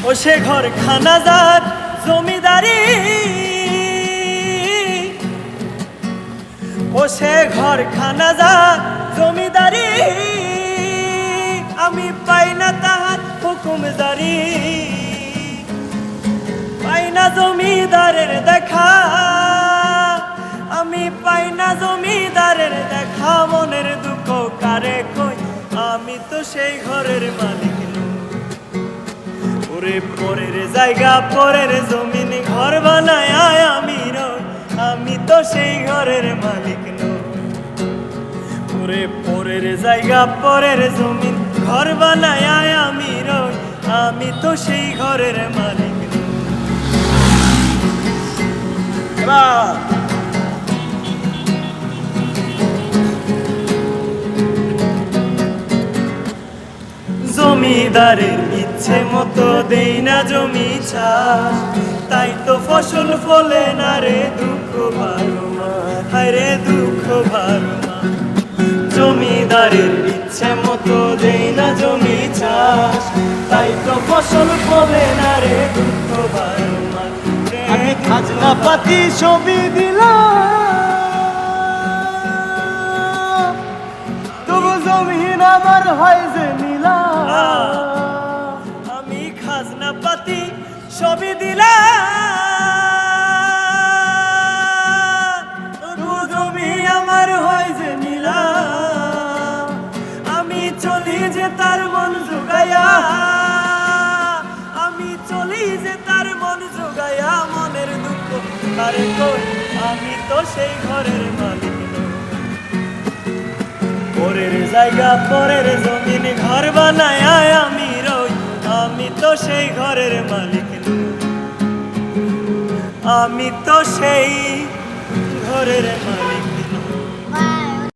ও সে ঘর খানা যার জমিদারি, ও সে ঘর খানা যার জমিদারি, আমি পাই না তাহার হুকুমদারি, পাই না জমিদারের দেখা, আমি পাই না জমিদারের দেখা, মনের দুঃখ কারে কই, আমি তো সেই ঘরের মালিক নই। ওরে পরের জায়গা পরের জমিন ঘর বানায় আমি রই, আমি তো সেই ঘরের মালিক নই। ওরে পরের জায়গা পরের জমিন ঘর বানায় আমি রই, আমি তো সেই ঘরের মালিক নই। জমিদারের ইচ্ছে মতো দেই না জমি চাষ, তাই তো ফসল ফলে না রে দুঃখ বারো মাস, হায় রে দুঃখ বারো মাস। জমিদারের ইচ্ছে মতো দেই না জমি চাষ, তাই তো ফসল ফলে না রে দুঃখ বারো মাস। আমি খাজনা পাতি ছবি দিলাম, তবু জমিন আমার হয় যে নীলা। আমি খাজনা পাতি সবই দিলাম, তবু জমি আমার হয় যে নীলা। আমি চলি যে তার মন জোগাইয়া, আমি চলি যে তার মন জোগাইয়া, মনের দুঃখ আরে কই, আমি তো সেই ঘরের মালিক নই। পরের জায়গা পরের জমিন ঘর বানায় আমি রই, আমি তো সেই ঘরের মালিক নই। আমি তো সেই ঘরের মালিক।